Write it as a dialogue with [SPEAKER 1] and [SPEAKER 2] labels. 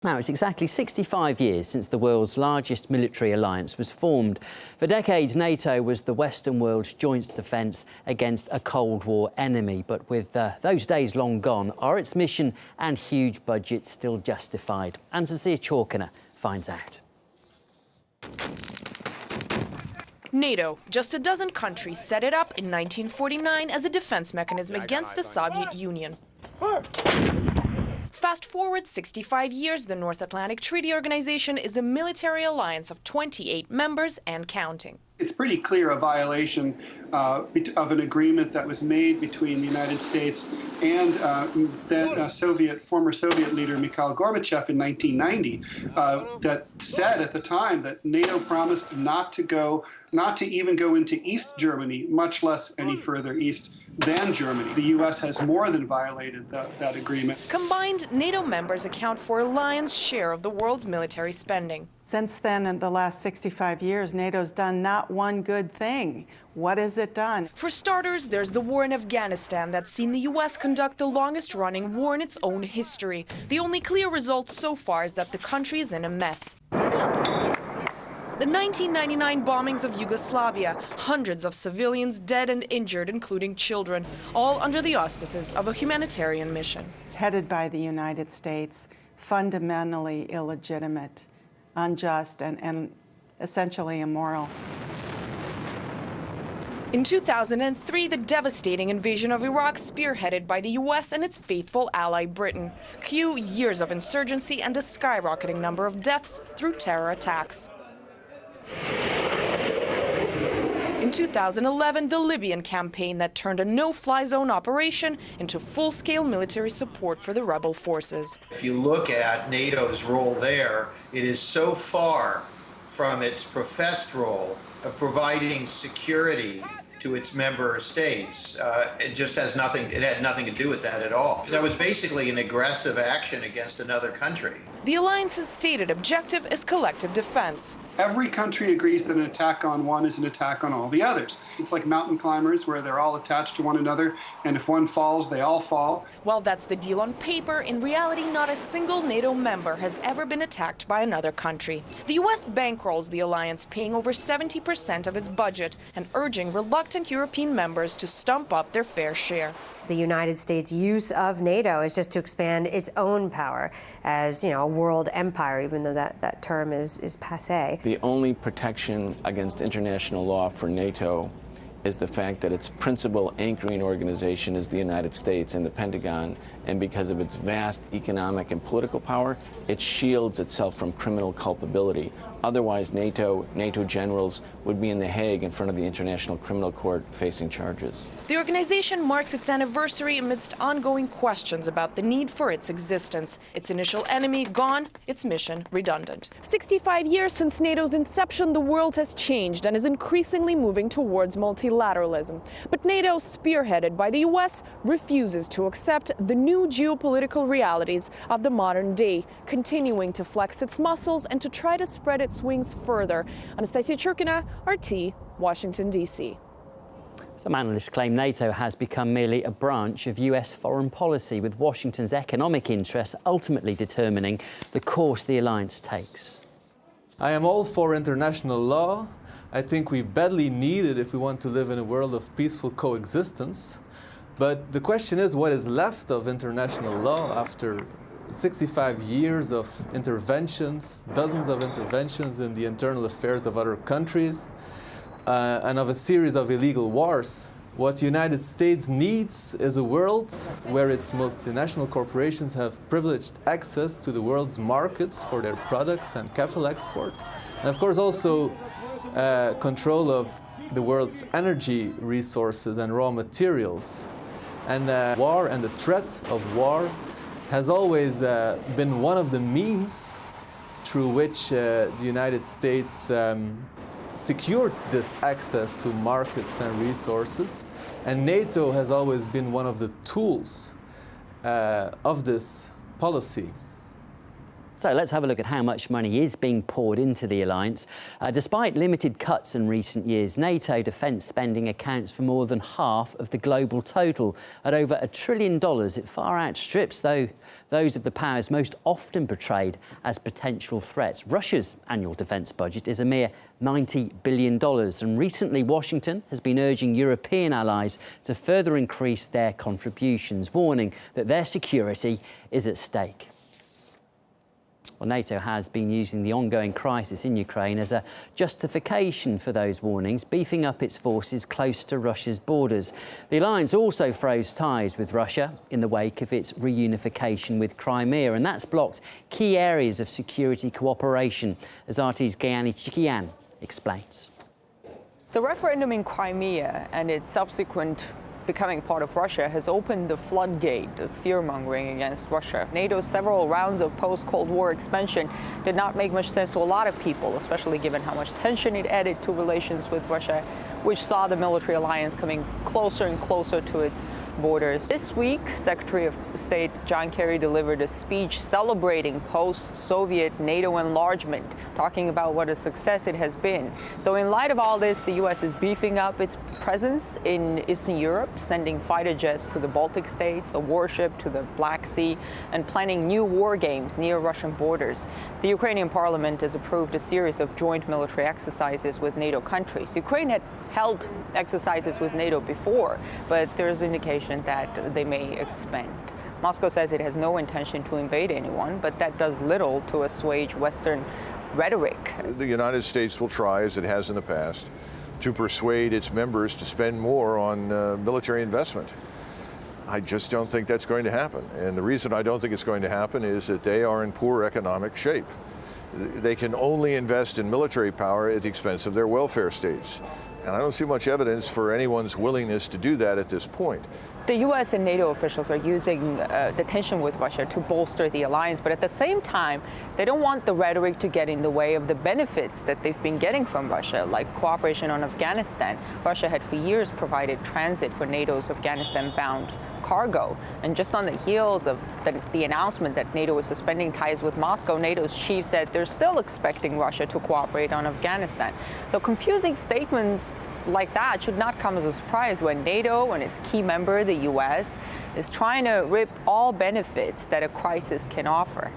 [SPEAKER 1] Now, it's exactly 65 years since the world's largest military alliance was formed. For decades, NATO was the Western world's joint defence against a Cold War enemy. But with those days long gone, are its mission and huge budget still justified? Anna Chalkiner finds out.
[SPEAKER 2] NATO, just a dozen countries, set it up in 1949 as a defense mechanism against the Soviet Union. Fast forward 65 years, the North Atlantic Treaty Organization is a military alliance of 28 members and counting.
[SPEAKER 3] It's pretty clear a violation of an agreement that was made between the United States and former Soviet leader Mikhail Gorbachev in 1990 that said at the time that NATO promised not to even go into East Germany, much less any further east than Germany. The U.S. has more than violated that agreement.
[SPEAKER 2] Combined, NATO members account for a lion's share of the world's military spending.
[SPEAKER 4] Since then, in the last 65 years, NATO's done not one good thing. What has it done?
[SPEAKER 2] For starters, there's the war in Afghanistan that's seen the U.S. conduct the longest-running war in its own history. The only clear result so far is that the country is in a mess. The 1999 bombings of Yugoslavia, hundreds of civilians dead and injured, including children, all under the auspices of a humanitarian mission.
[SPEAKER 4] Headed by the United States, fundamentally illegitimate, unjust, and essentially immoral.
[SPEAKER 2] In 2003, the devastating invasion of Iraq, spearheaded by the U.S. and its faithful ally Britain. Cue years of insurgency and a skyrocketing number of deaths through terror attacks. In 2011, the Libyan campaign that turned a no-fly zone operation into full-scale military support for the rebel forces.
[SPEAKER 5] If you look at NATO's role there, it is so far from its professed role of providing security to its member states. It just has nothing, it had nothing to do with that at all. That was basically an aggressive action against another country.
[SPEAKER 2] The alliance's stated objective is collective defense.
[SPEAKER 3] Every country agrees that an attack on one is an attack on all the others. It's like mountain climbers where they're all attached to one another, and if one falls, they all fall.
[SPEAKER 2] While that's the deal on paper, in reality, not a single NATO member has ever been attacked by another country. The U.S. bankrolls the alliance, paying over 70% of its budget and urging reluctant European members to stump up their fair share.
[SPEAKER 6] The United States' use of NATO is just to expand its own power as, a world empire, even though that term is passé.
[SPEAKER 7] The only protection against international law for NATO is the fact that its principal anchoring organization is the United States and the Pentagon, and because of its vast economic and political power, it shields itself from criminal culpability. Otherwise, NATO generals would be in The Hague in front of the International Criminal Court facing charges.
[SPEAKER 2] The organization marks its anniversary amidst ongoing questions about the need for its existence. Its initial enemy gone, its mission redundant. 65 years since NATO's inception, the world has changed and is increasingly moving towards multilateralism. But NATO, spearheaded by the U.S., refuses to accept the new geopolitical realities of the modern day, continuing to flex its muscles and to try to spread its wings further. Anna Chalkiner, RT, Washington, D.C.
[SPEAKER 1] Some analysts claim NATO has become merely a branch of US foreign policy, with Washington's economic interests ultimately determining the course the alliance takes.
[SPEAKER 8] I am all for international law. I think we badly need it if we want to live in a world of peaceful coexistence. But the question is, what is left of international law after 65 years of interventions, dozens of interventions in the internal affairs of other countries, and of a series of illegal wars? What the United States needs is a world where its multinational corporations have privileged access to the world's markets for their products and capital export, and of course also control of the world's energy resources and raw materials. And war and the threat of war has always been one of the means through which the United States secured this access to markets and resources, and NATO has always been one of the tools of this policy.
[SPEAKER 1] So let's have a look at how much money is being poured into the alliance. Despite limited cuts in recent years, NATO defence spending accounts for more than half of the global total. At over $1 trillion, it far outstrips those of the powers most often portrayed as potential threats. Russia's annual defence budget is a mere $90 billion. And recently, Washington has been urging European allies to further increase their contributions, warning that their security is at stake. Well, NATO has been using the ongoing crisis in Ukraine as a justification for those warnings, beefing up its forces close to Russia's borders. The alliance also froze ties with Russia in the wake of its reunification with Crimea, and that's blocked key areas of security cooperation, as RT's Gayani Chikian explains.
[SPEAKER 9] The referendum in Crimea and its subsequent becoming part of Russia has opened the floodgate of fear-mongering against Russia. NATO's several rounds of post-Cold War expansion did not make much sense to a lot of people, especially given how much tension it added to relations with Russia, which saw the military alliance coming closer and closer to its borders. This week, Secretary of State John Kerry delivered a speech celebrating post-Soviet NATO enlargement, talking about what a success it has been. So in light of all this, the U.S. is beefing up its presence in Eastern Europe, sending fighter jets to the Baltic states, a warship to the Black Sea, and planning new war games near Russian borders. The Ukrainian parliament has approved a series of joint military exercises with NATO countries. Ukraine had held exercises with NATO before, but there's indication that they may expand. Moscow says it has no intention to invade anyone, but that does little to assuage Western rhetoric.
[SPEAKER 10] The United States will try, as it has in the past, to persuade its members to spend more on military investment. I just don't think that's going to happen. And the reason I don't think it's going to happen is that they are in poor economic shape. They can only invest in military power at the expense of their welfare states. And I don't see much evidence for anyone's willingness to do that at this point.
[SPEAKER 9] The U.S. and NATO officials are using the tension with Russia to bolster the alliance, but at the same time, they don't want the rhetoric to get in the way of the benefits that they've been getting from Russia, like cooperation on Afghanistan. Russia had for years provided transit for NATO's Afghanistan-bound cargo. And just on the heels of the announcement that NATO was suspending ties with Moscow, NATO's chief said they're still expecting Russia to cooperate on Afghanistan. So confusing statements like that should not come as a surprise when NATO and its key member, the U.S., is trying to rip all benefits that a crisis can offer.